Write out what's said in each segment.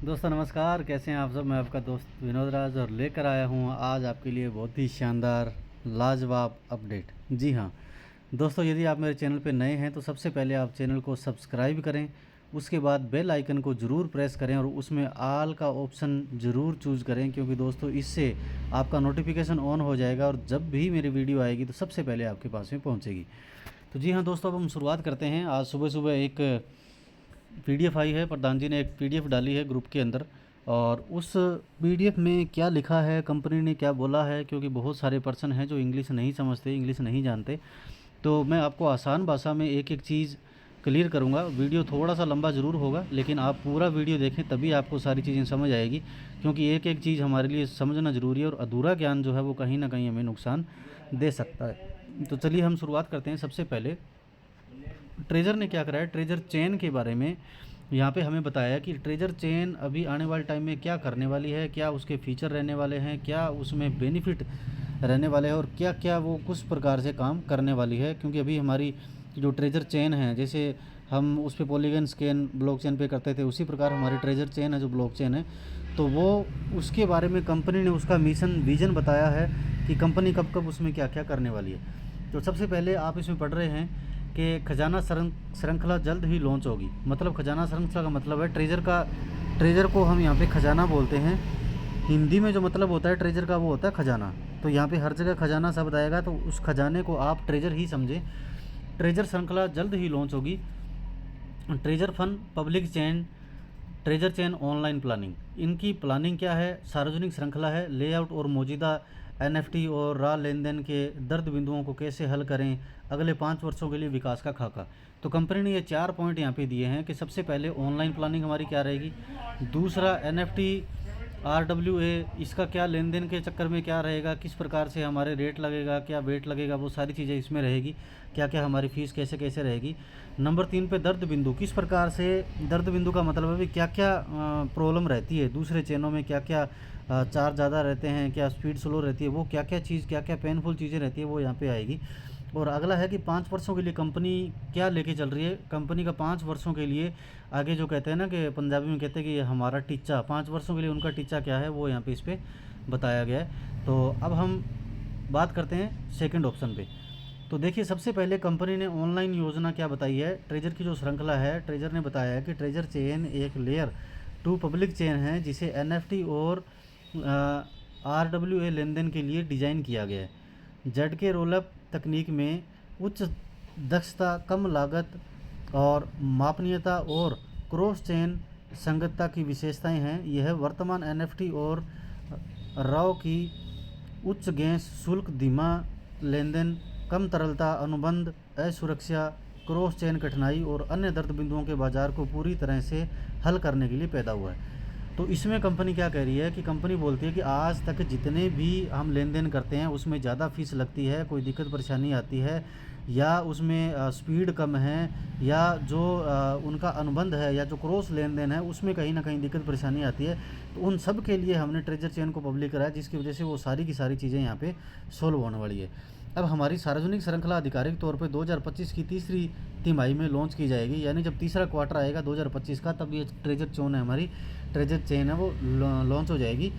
दोस्तों नमस्कार, कैसे हैं आप सब। मैं आपका दोस्त विनोद राज और लेकर आया हूँ आज आपके लिए बहुत ही शानदार लाजवाब अपडेट। जी हाँ दोस्तों, यदि आप मेरे चैनल पर नए हैं तो सबसे पहले आप चैनल को सब्सक्राइब करें, उसके बाद बेल आइकन को ज़रूर प्रेस करें और उसमें ऑल का ऑप्शन ज़रूर चूज़ करें, क्योंकि दोस्तों इससे आपका नोटिफिकेशन ऑन हो जाएगा और जब भी मेरी वीडियो आएगी तो सबसे पहले आपके पास में पहुँचेगी। तो जी हाँ दोस्तों, अब हम शुरुआत करते हैं। आज सुबह सुबह एक पीडीएफ आई है, प्रधान जी ने एक पीडीएफ डाली है ग्रुप के अंदर, और उस पीडीएफ में क्या लिखा है, कंपनी ने क्या बोला है, क्योंकि बहुत सारे पर्सन हैं जो इंग्लिश नहीं समझते, इंग्लिश नहीं जानते, तो मैं आपको आसान भाषा में एक एक चीज़ क्लियर करूंगा। वीडियो थोड़ा सा लंबा ज़रूर होगा, लेकिन आप पूरा वीडियो देखें तभी आपको सारी चीज़ें समझ आएगी, क्योंकि एक एक चीज़ हमारे लिए समझना ज़रूरी है और अधूरा ज्ञान जो है वो कहीं ना कहीं हमें नुकसान दे सकता है। तो चलिए हम शुरुआत करते हैं। सबसे पहले ट्रेजर ने क्या करा है, ट्रेजर चेन के बारे में यहाँ पे हमें बताया कि ट्रेजर चेन अभी आने वाले टाइम में क्या करने वाली है, क्या उसके फीचर रहने वाले हैं, क्या उसमें बेनिफिट रहने वाले हैं और क्या क्या वो किस प्रकार से काम करने वाली है। क्योंकि अभी हमारी जो ट्रेजर चेन है, जैसे हम उस पर पॉलीगन स्कैन ब्लॉकचेन पे करते थे, उसी प्रकार हमारी ट्रेजर चेन है जो ब्लॉकचेन है, तो वो उसके बारे में कंपनी ने उसका मिशन विजन बताया है कि कंपनी कब कब उसमें क्या क्या करने वाली है। तो सबसे पहले आप इसमें पढ़ रहे हैं कि खजाना श्रृंखला जल्द ही लॉन्च होगी। मतलब खजाना श्रृंखला का मतलब है ट्रेजर को हम यहाँ पे खजाना बोलते हैं। हिंदी में जो मतलब होता है ट्रेजर का वो होता है खजाना। तो यहाँ पे हर जगह खजाना शब्द आएगा, तो उस खजाने को आप ट्रेजर ही समझें। ट्रेजर श्रृंखला जल्द ही लॉन्च होगी। Treasure fund public chain, treasure chain online planning, इनकी प्लानिंग क्या है? सार्वजनिक श्रृंखला है, लेआउट और मौजूदा एनएफटी और रॉ लेन देन के दर्द बिंदुओं को कैसे हल करें, अगले 5 वर्षों के लिए विकास का खाका। तो कंपनी ने ये 4 पॉइंट यहाँ पे दिए हैं कि सबसे पहले ऑनलाइन प्लानिंग हमारी क्या रहेगी, दूसरा एनएफटी आरडब्ल्यूए, इसका क्या लेन देन के चक्कर में क्या रहेगा, किस प्रकार से हमारे रेट लगेगा, क्या वेट लगेगा, वो सारी चीज़ें इसमें रहेगी, क्या क्या हमारी फ़ीस कैसे कैसे रहेगी। नंबर 3 पे दर्द बिंदु, किस प्रकार से दर्द बिंदु का मतलब है भी क्या क्या प्रॉब्लम रहती है दूसरे चेनों में, क्या क्या चार्ज ज़्यादा रहते हैं, क्या स्पीड स्लो रहती है, वो क्या क्या चीज़, क्या क्या पेनफुल चीज़ें रहती है, वो यहाँ पे आएगी। और अगला है कि 5 वर्षों के लिए कंपनी क्या लेके चल रही है। कंपनी का 5 वर्षों के लिए आगे जो कहते हैं ना, कि पंजाबी में कहते हैं कि ये हमारा टीचा, 5 वर्षों के लिए उनका टीचा क्या है वो यहाँ पे इस पर बताया गया है। तो अब हम बात करते हैं सेकंड ऑप्शन पे। तो देखिए, सबसे पहले कंपनी ने ऑनलाइन योजना क्या बताई है। ट्रेजर की जो श्रृंखला है, ट्रेजर ने बताया है कि ट्रेजर चेन एक लेयर 2 पब्लिक चेन है जिसे एनएफटी और आरडब्ल्यूए लेन देन के लिए डिज़ाइन किया गया है। जेड के रोलअप तकनीक में उच्च दक्षता, कम लागत और मापनीयता और क्रॉस चेन संगतता की विशेषताएं हैं। यह वर्तमान एनएफटी और रॉ की उच्च गैस शुल्क, धीमा लेन देन, कम तरलता, अनुबंध असुरक्षा, क्रॉस चेन कठिनाई और अन्य दर्द बिंदुओं के बाजार को पूरी तरह से हल करने के लिए पैदा हुआ है। तो इसमें कंपनी क्या कह रही है कि कंपनी बोलती है कि आज तक जितने भी हम लेन देन करते हैं उसमें ज़्यादा फीस लगती है, कोई दिक्कत परेशानी आती है, या उसमें स्पीड कम है, या जो उनका अनुबंध है, या जो क्रॉस लेन देन है उसमें कहीं ना कहीं दिक्कत परेशानी आती है, तो उन सब के लिए हमने ट्रेजर चेन को पब्लिक कराया, जिसकी वजह से वो सारी की सारी चीज़ें यहाँ पे सोल्व होने वाली है। अब हमारी सार्वजनिक श्रृंखला आधिकारिक तौर पे 2025 की तीसरी तिमाही में लॉन्च की जाएगी, यानी जब तीसरा क्वार्टर आएगा 2025 का, तब ये ट्रेजर चेन है, हमारी ट्रेजर चेन है, वो लॉन्च हो जाएगी।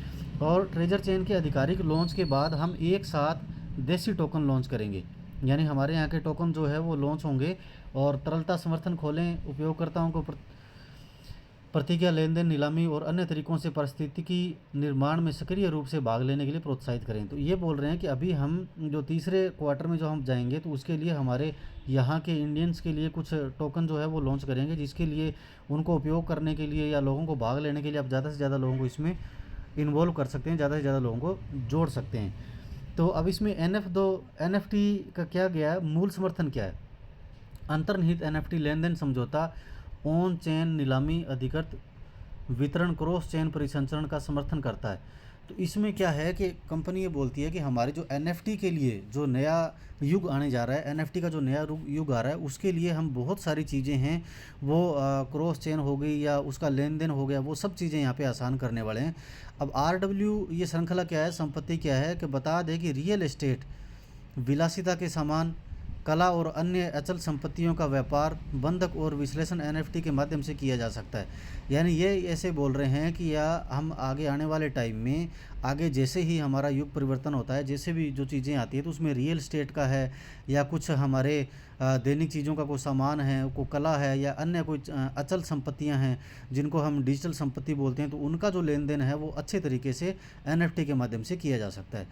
और ट्रेजर चेन के आधिकारिक लॉन्च के बाद हम एक साथ देसी टोकन लॉन्च करेंगे, यानी हमारे यहाँ के टोकन जो है वो लॉन्च होंगे और तरलता समर्थन खोलें, उपयोगकर्ताओं को प्रतिज्ञा, लेन देन, नीलामी और अन्य तरीकों से पारिस्थितिकी निर्माण में सक्रिय रूप से भाग लेने के लिए प्रोत्साहित करें। तो ये बोल रहे हैं कि अभी हम जो तीसरे क्वार्टर में जो हम जाएंगे तो उसके लिए हमारे यहाँ के इंडियंस के लिए कुछ टोकन जो है वो लॉन्च करेंगे, जिसके लिए उनको उपयोग करने के लिए या लोगों को भाग लेने के लिए आप ज़्यादा से ज़्यादा लोगों को इसमें इन्वॉल्व कर सकते हैं, ज़्यादा से ज़्यादा लोगों को जोड़ सकते हैं। तो अब इसमें एनएफटी का क्या गया है, मूल समर्थन क्या है। अंतर्निहित एनएफटी लेन देन समझौता, ऑन चेन नीलामी, अधिकृत वितरण, क्रॉस चेन परिसंचरण का समर्थन करता है। तो इसमें क्या है कि कंपनी ये बोलती है कि हमारे जो एनएफटी के लिए जो नया युग आने जा रहा है, एनएफटी का जो नया युग आ रहा है, उसके लिए हम बहुत सारी चीज़ें हैं, वो क्रॉस चेन हो गई या उसका लेन देन हो गया, वो सब चीज़ें यहाँ पे आसान करने वाले हैं। अब आरडब्ल्यू ये श्रृंखला क्या है, संपत्ति क्या है, कि बता दें कि रियल एस्टेट, विलासिता के सामान, कला और अन्य अचल संपत्तियों का व्यापार, बंधक और विश्लेषण एनएफटी के माध्यम से किया जा सकता है। यानी ये ऐसे बोल रहे हैं कि या हम आगे आने वाले टाइम में आगे जैसे ही हमारा युग परिवर्तन होता है, जैसे भी जो चीज़ें आती है तो उसमें रियल एस्टेट का है या कुछ हमारे दैनिक चीज़ों का कोई सामान है, कोई कला है या अन्य कोई अचल संपत्तियां हैं जिनको हम डिजिटल संपत्ति बोलते हैं, तो उनका जो लेन देन है वो अच्छे तरीके से एनएफटी के माध्यम से किया जा सकता है।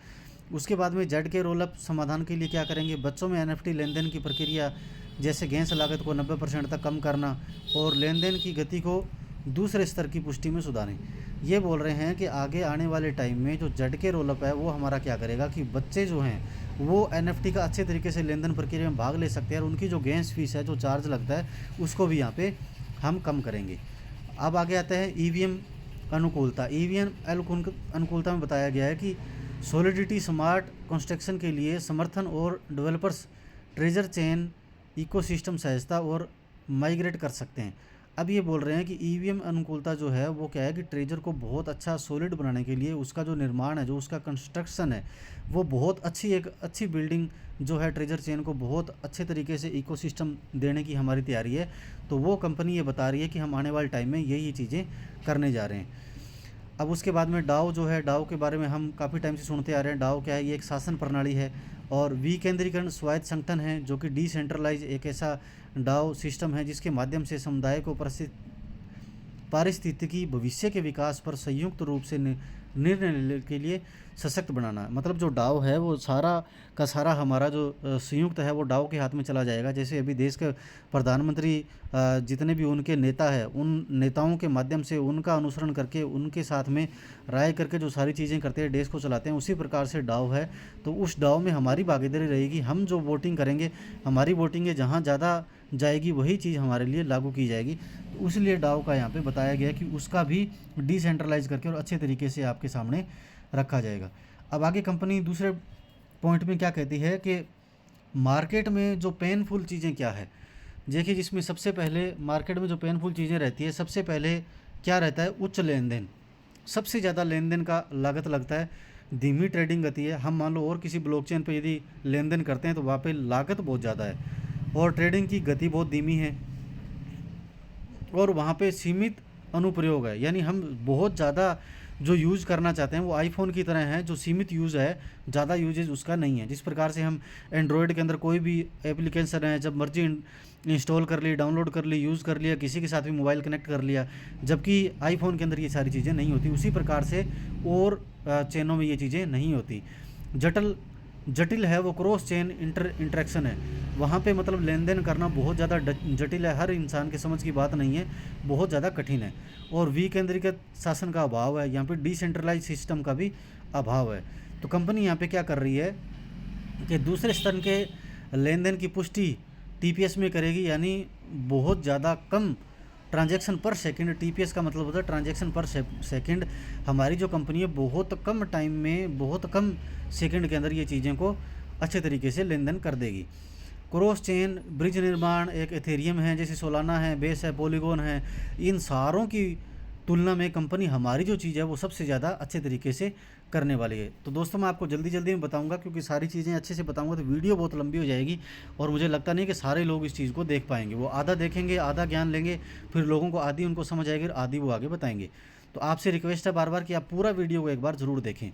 उसके बाद में जेड के रोल अप समाधान के लिए क्या करेंगे, बच्चों में एनएफटी लेन देन की प्रक्रिया जैसे गैस लागत को 90% तक कम करना और लेन देन की गति को दूसरे स्तर की पुष्टि में सुधारें। ये बोल रहे हैं कि आगे आने वाले टाइम में जो जेड के रोल अप है वो हमारा क्या करेगा कि बच्चे जो हैं वो एनएफटी का अच्छे तरीके से लेन देन प्रक्रिया में भाग ले सकते हैं और उनकी जो गैस फीस है, जो चार्ज लगता है, उसको भी यहाँ पे हम कम करेंगे। अब आगे आता है ईवीएम अनुकूलता। ईवीएम अनुकूलता में बताया गया है कि सॉलिडिटी स्मार्ट कंस्ट्रक्शन के लिए समर्थन और डेवलपर्स ट्रेजर चेन इकोसिस्टम सहजता और माइग्रेट कर सकते हैं। अब ये बोल रहे हैं कि ईवीएम अनुकूलता जो है वो क्या है कि ट्रेजर को बहुत अच्छा सॉलिड बनाने के लिए उसका जो निर्माण है, जो उसका कंस्ट्रक्शन है, वो बहुत एक अच्छी बिल्डिंग जो है ट्रेजर चेन को बहुत अच्छे तरीके से इकोसिस्टम देने की हमारी तैयारी है। तो वो कंपनी ये बता रही है कि हम आने वाले टाइम में यही चीज़ें करने जा रहे हैं। अब उसके बाद में डाओ जो है, डाओ के बारे में हम काफ़ी टाइम से सुनते आ रहे हैं। डाओ क्या है, ये एक शासन प्रणाली है और विकेंद्रीकरण स्वायत्त संगठन है जो कि डिसेंट्रलाइज एक ऐसा डाओ सिस्टम है जिसके माध्यम से समुदाय को पारिस्थितिकी भविष्य के विकास पर संयुक्त रूप से निर्णय लेने के लिए सशक्त बनाना। मतलब जो डाओ है वो सारा का सारा हमारा जो संयुक्त है वो डाओ के हाथ में चला जाएगा। जैसे अभी देश के प्रधानमंत्री जितने भी उनके नेता हैं, उन नेताओं के माध्यम से उनका अनुसरण करके उनके साथ में राय करके जो सारी चीज़ें करते हैं, देश को चलाते हैं, उसी प्रकार से डाओ है। तो उस डाओ में हमारी भागीदारी रहेगी। हम जो वोटिंग करेंगे, हमारी वोटिंग है जहाँ ज़्यादा जाएगी वही चीज़ हमारे लिए लागू की जाएगी। तो इसलिए डाओ का यहाँ पे बताया गया कि उसका भी डिसेंट्रलाइज करके और अच्छे तरीके से आपके सामने रखा जाएगा। अब आगे कंपनी दूसरे पॉइंट में क्या कहती है कि मार्केट में जो पेनफुल चीज़ें क्या है। देखिए, जिसमें सबसे पहले मार्केट में जो पेनफुल चीज़ें रहती है, सबसे पहले क्या रहता है, उच्च लेन देन। सबसे ज़्यादा लेन देन का लागत लगता है। धीमी ट्रेडिंग गति है। हम मान लो और किसी ब्लॉकचेन पे यदि लेन देन करते हैं तो वहाँ पे लागत बहुत ज़्यादा है और ट्रेडिंग की गति बहुत धीमी है और वहाँ पे सीमित अनुप्रयोग है। यानी हम बहुत ज़्यादा जो यूज़ करना चाहते हैं वो आईफोन की तरह है, जो सीमित यूज़ है, ज़्यादा यूजेज उसका नहीं है। जिस प्रकार से हम एंड्रॉयड के अंदर कोई भी एप्लीकेशन है जब मर्जी इंस्टॉल कर ली, डाउनलोड कर ली, यूज़ कर लिया, किसी के साथ भी मोबाइल कनेक्ट कर लिया, जबकि आईफोन के अंदर ये सारी चीज़ें नहीं होती। उसी प्रकार से और चेनों में ये चीज़ें नहीं होती। जटिल है वो क्रॉस चेन इंटरेक्शन है। वहाँ पे मतलब लेन देन करना बहुत ज़्यादा जटिल है, हर इंसान के समझ की बात नहीं है, बहुत ज़्यादा कठिन है। और विकेंद्रीकृत शासन का अभाव है, यहाँ पे डिसेंट्रलाइज सिस्टम का भी अभाव है। तो कंपनी यहाँ पे क्या कर रही है कि दूसरे स्तर के लेन देन की पुष्टि टीपीएस में करेगी। यानी बहुत ज़्यादा कम ट्रांजैक्शन पर सेकंड, टीपीएस का मतलब होता है ट्रांजैक्शन पर सेकंड। हमारी जो कंपनी है बहुत कम टाइम में, बहुत कम सेकंड के अंदर ये चीज़ें को अच्छे तरीके से लेन देन कर देगी। क्रॉस चेन ब्रिज निर्माण एक एथेरियम है, जैसे सोलाना है, बेस है, पॉलीगॉन है, इन सारों की तुलना में कंपनी हमारी जो चीज़ है वो सबसे ज़्यादा अच्छे तरीके से करने वाली है। तो दोस्तों मैं आपको जल्दी में बताऊंगा, क्योंकि सारी चीज़ें अच्छे से बताऊंगा तो वीडियो बहुत लंबी हो जाएगी और मुझे लगता नहीं कि सारे लोग इस चीज़ को देख पाएंगे। वो आधा देखेंगे, आधा ज्ञान लेंगे, फिर लोगों को आधी उनको समझ आएगी और आधी वो आगे बताएंगे। तो आपसे रिक्वेस्ट है बार बार कि आप पूरा वीडियो को एक बार ज़रूर देखें।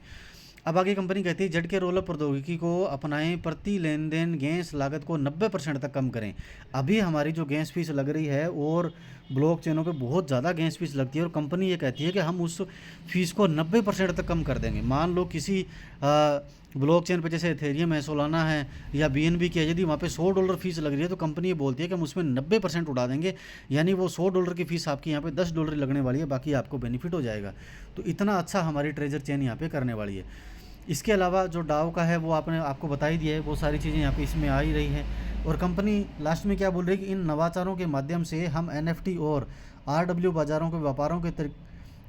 अब आगे कंपनी कहती है जेड के रोल अप प्रौद्योगिकी को अपनाएं, प्रति लेन देन गैस लागत को 90% तक कम करें। अभी हमारी जो गैस फीस लग रही है और ब्लॉक चेनों पे बहुत ज़्यादा गैस फीस लगती है और कंपनी ये कहती है कि हम उस फीस को 90% तक कम कर देंगे। मान लो किसी ब्लॉक चेन पे जैसे एथेरियम है, सोलाना है या बीएनबी की है, यदि वहाँ पे $100 फीस लग रही है तो कंपनी ये बोलती है कि हम उसमें 90% उड़ा देंगे। यानी वो $100 की फ़ीस आपकी यहाँ पे $10 लगने वाली है, बाकी आपको बेनिफिट हो जाएगा। तो इतना अच्छा हमारी ट्रेजर चेन यहाँ पे करने वाली है। इसके अलावा जो डाओ का है वो आपको बता ही दिया है, वो सारी चीज़ें यहाँ पे इसमें आ ही रही हैं। और कंपनी लास्ट में क्या बोल रही है कि इन नवाचारों के माध्यम से हम एनएफटी और आरडब्ल्यू बाज़ारों के व्यापारों के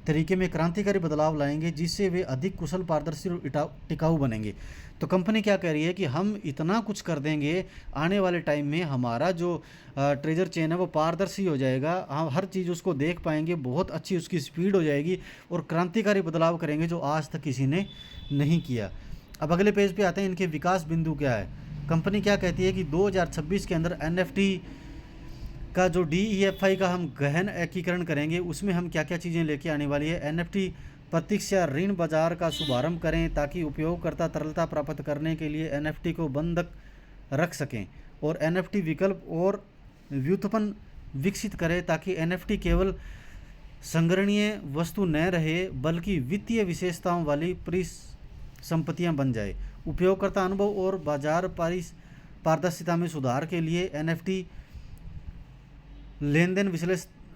तरीके में क्रांतिकारी बदलाव लाएंगे, जिससे वे अधिक कुशल, पारदर्शी और टिकाऊ बनेंगे। तो कंपनी क्या कह रही है कि हम इतना कुछ कर देंगे, आने वाले टाइम में हमारा जो ट्रेजर चेन है वो पारदर्शी हो जाएगा, हम हर चीज़ उसको देख पाएंगे, बहुत अच्छी उसकी स्पीड हो जाएगी और क्रांतिकारी बदलाव करेंगे जो आज तक किसी ने नहीं किया। अब अगले पेज पे आते हैं, इनके विकास बिंदु क्या है। कंपनी क्या कहती है कि 2026 के अंदर NFT का जो DEFI का हम गहन एकीकरण करेंगे, उसमें हम क्या क्या चीज़ें लेके आने वाली है। NFT प्रत्यक्ष या ऋण बाजार का शुभारंभ करें ताकि उपयोगकर्ता तरलता प्राप्त करने के लिए NFT को बंधक रख सकें, और NFT विकल्प और व्युत्पन्न विकसित करें ताकि NFT केवल संग्रहणीय वस्तु न रहे बल्कि वित्तीय विशेषताओं वाली परिसंपत्तियां बन जाए। उपयोगकर्ता अनुभव और बाजार पारदर्शिता में सुधार के लिए NFT लेन देन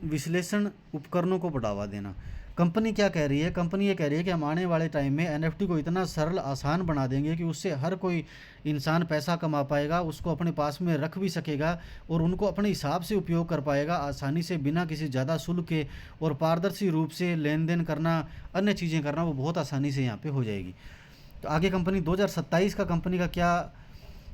विश्लेषण उपकरणों को बढ़ावा देना। कंपनी क्या कह रही है? कंपनी ये कह रही है कि हम आने वाले टाइम में NFT को इतना सरल आसान बना देंगे कि उससे हर कोई इंसान पैसा कमा पाएगा, उसको अपने पास में रख भी सकेगा और उनको अपने हिसाब से उपयोग कर पाएगा आसानी से, बिना किसी ज़्यादा शुल्क के, और पारदर्शी रूप से लेन देन करना, अन्य चीज़ें करना वो बहुत आसानी से यहाँ पे हो जाएगी। तो आगे कंपनी 2027 का कंपनी का क्या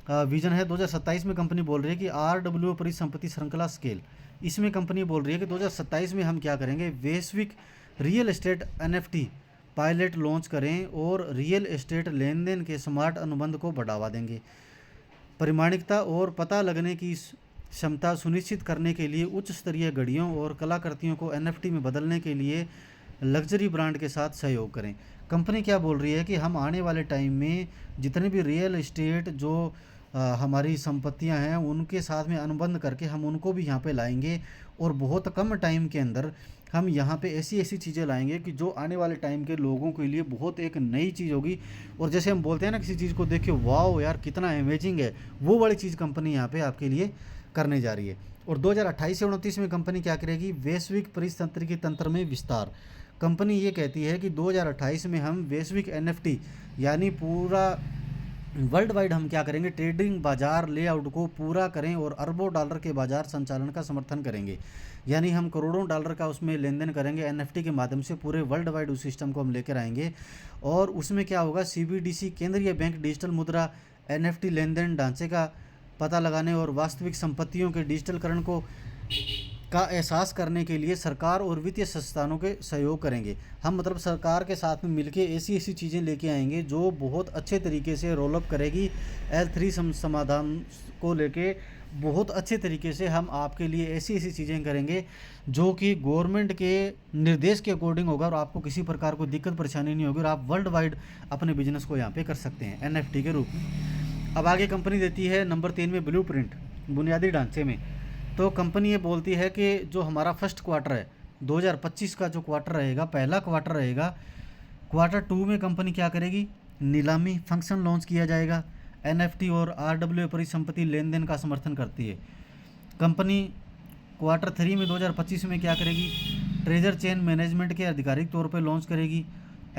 विजन है? 2027 में कंपनी बोल रही है कि RWO परिसंपत्ति श्रृंखला स्केल। इसमें कंपनी बोल रही है कि 2027 में हम क्या करेंगे, वैश्विक real estate NFT pilot launch करें और रियल एस्टेट लेन देन के स्मार्ट अनुबंध को बढ़ावा देंगे। परिमाणिकता और पता लगने की क्षमता सुनिश्चित करने के लिए उच्च स्तरीय घड़ियों और कलाकृतियों को NFT में बदलने के लिए लग्जरी ब्रांड के साथ सहयोग करें। कंपनी क्या बोल रही है कि हम आने वाले टाइम में जितने भी रियल एस्टेट जो हमारी संपत्तियां हैं उनके साथ में अनुबंध करके हम उनको भी यहाँ पे लाएंगे, और बहुत कम टाइम के अंदर हम यहाँ पे ऐसी ऐसी चीज़ें लाएंगे कि जो आने वाले टाइम के लोगों के लिए बहुत एक नई चीज़ होगी। और जैसे हम बोलते हैं ना, किसी चीज़ को देख के वाओ यार कितना अमेजिंग है, वो वाली चीज़ कंपनी यहाँ पे आपके लिए करने जा रही है। और 2028 से 29 में कंपनी क्या करेगी, वैश्विक परितंत्र तंत्र में विस्तार। कंपनी ये कहती है कि 2028 में हम वैश्विक NFT यानी पूरा वर्ल्ड वाइड हम क्या करेंगे, ट्रेडिंग बाजार लेआउट को पूरा करें और अरबों डॉलर के बाजार संचालन का समर्थन करेंगे। यानी हम करोड़ों डॉलर का उसमें लेन देन करेंगे NFT के माध्यम से, पूरे वर्ल्ड वाइड उस सिस्टम को हम लेकर आएंगे। और उसमें क्या होगा, CBDC केंद्रीय बैंक डिजिटल मुद्रा NFT लेन देन ढांचे का पता लगाने और वास्तविक संपत्तियों के डिजिटलकरण का एहसास करने के लिए सरकार और वित्तीय संस्थानों के सहयोग करेंगे। हम मतलब सरकार के साथ में मिलके ऐसी ऐसी चीज़ें लेके आएंगे जो बहुत अच्छे तरीके से रोल अप करेगी। L3 समाधान को लेके बहुत अच्छे तरीके से हम आपके लिए ऐसी ऐसी चीज़ें करेंगे जो कि गवर्नमेंट के निर्देश के अकॉर्डिंग होगा और आपको किसी प्रकार कोई दिक्कत परेशानी नहीं होगी और आप वर्ल्ड वाइड अपने बिजनेस को यहाँ पे कर सकते हैं NFT के रूप में। अब आगे कंपनी देती है नंबर 3 में ब्लूप्रिंट, बुनियादी ढांचे में। तो कंपनी ये बोलती है कि जो हमारा फर्स्ट क्वार्टर है 2025 का जो क्वार्टर रहेगा, पहला क्वार्टर रहेगा, क्वार्टर 2 में कंपनी क्या करेगी, नीलामी फंक्शन लॉन्च किया जाएगा। NFT और RWO परिसंपत्ति लेन देन का समर्थन करती है। कंपनी क्वार्टर 3 में 2025 में क्या करेगी, ट्रेजर चेन मैनेजमेंट के आधिकारिक तौर पर लॉन्च करेगी।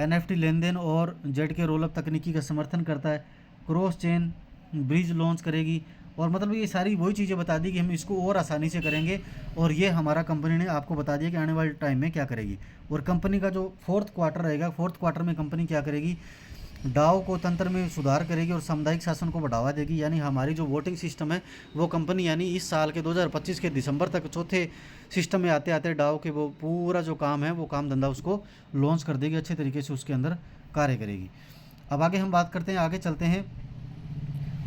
NFT लेन देन और ZK रोलअप तकनीकी का समर्थन करता है। क्रॉस चेन ब्रिज लॉन्च करेगी। और मतलब ये सारी वही चीज़ें बता दी कि हम इसको और आसानी से करेंगे, और ये हमारा कंपनी ने आपको बता दिया कि आने वाले टाइम में क्या करेगी। और कंपनी का जो फोर्थ क्वार्टर रहेगा, फोर्थ क्वार्टर में कंपनी क्या करेगी, डाओ को तंत्र में सुधार करेगी और सामुदायिक शासन को बढ़ावा देगी। यानी हमारी जो वोटिंग सिस्टम है वो कंपनी यानी इस साल के 2025 के दिसंबर तक चौथे सिस्टम में आते आते डाओ के वो पूरा जो काम है वो काम धंधा उसको लॉन्च कर देगी, अच्छे तरीके से उसके अंदर कार्य करेगी। अब आगे हम बात करते हैं, आगे चलते हैं।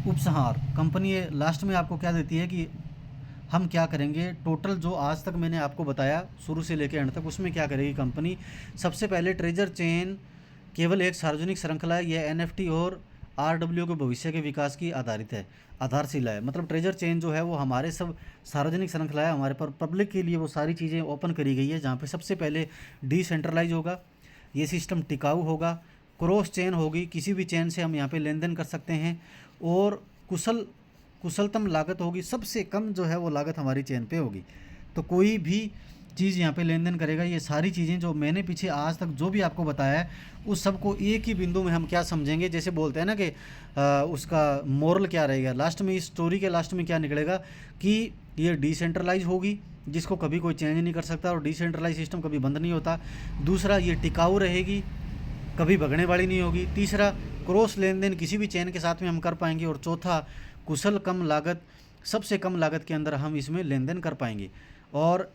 उपसंहार, कंपनी ये लास्ट में आपको क्या देती है कि हम क्या करेंगे, टोटल जो आज तक मैंने आपको बताया शुरू से लेकर एंड तक, उसमें क्या करेगी कंपनी। सबसे पहले ट्रेजर चेन केवल एक सार्वजनिक श्रृंखला है, यह NFT और RWO के भविष्य के विकास की आधारशिला है। मतलब ट्रेजर चेन जो है वो हमारे सब सार्वजनिक श्रृंखला है, हमारे पर पब्लिक के लिए वो सारी चीज़ें ओपन करी गई है, जहाँ पे सबसे पहले डिसेंट्रलाइज होगा, ये सिस्टम टिकाऊ होगा, क्रॉस चेन होगी, किसी भी चेन से हम यहाँ पे लेन देन कर सकते हैं, और कुशलतम लागत होगी, सबसे कम जो है वो लागत हमारी चेन पे होगी। तो कोई भी चीज़ यहाँ पे लेन देन करेगा। ये सारी चीज़ें जो मैंने पीछे आज तक जो भी आपको बताया है उस सबको एक ही बिंदु में हम क्या समझेंगे, जैसे बोलते हैं ना कि उसका मोरल क्या रहेगा, लास्ट में इस स्टोरी के लास्ट में क्या निकलेगा कि ये डिसेंट्रलाइज होगी जिसको कभी कोई चेंज नहीं कर सकता, और डिसेंट्रलाइज सिस्टम कभी बंद नहीं होता। दूसरा, ये टिकाऊ रहेगी, कभी भगने वाली नहीं होगी। तीसरा, क्रॉस लेन देन किसी भी चेन के साथ में हम कर पाएंगे। और चौथा, कुशल कम लागत, सबसे कम लागत के अंदर हम इसमें लेन देन कर पाएंगे। और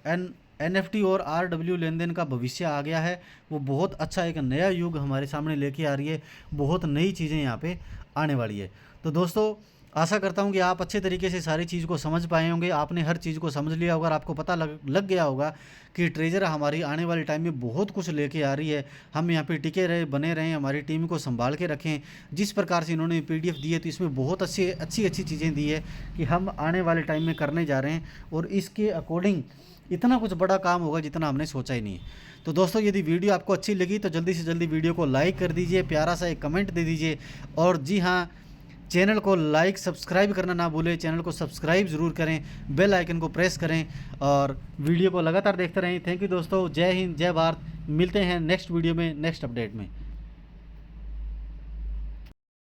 NFT और RWO लेन देन का भविष्य आ गया है, वो बहुत अच्छा एक नया युग हमारे सामने लेके आ रही है, बहुत नई चीज़ें यहाँ पे आने वाली है। तो दोस्तों आशा करता हूँ कि आप अच्छे तरीके से सारी चीज़ को समझ पाए होंगे, आपने हर चीज़ को समझ लिया होगा, आपको पता लग गया होगा कि ट्रेजर हमारी आने वाले टाइम में बहुत कुछ लेके आ रही है। हम यहाँ पे टिके रहे, बने रहें, हमारी टीम को संभाल के रखें। जिस प्रकार से इन्होंने पीडीएफ दी है तो इसमें बहुत अच्छी चीज़ें दी है कि हम आने वाले टाइम में करने जा रहे हैं, और इसके अकॉर्डिंग इतना कुछ बड़ा काम होगा जितना हमने सोचा ही नहीं है। तो दोस्तों, यदि वीडियो आपको अच्छी लगी तो जल्दी से जल्दी वीडियो को लाइक कर दीजिए, प्यारा सा एक कमेंट दे दीजिए, और जी हाँ, चैनल को लाइक सब्सक्राइब करना ना भूलें। चैनल को सब्सक्राइब ज़रूर करें, बेल आइकन को प्रेस करें और वीडियो को लगातार देखते रहें। थैंक यू दोस्तों, जय हिंद, जय भारत। मिलते हैं नेक्स्ट वीडियो में, नेक्स्ट अपडेट में।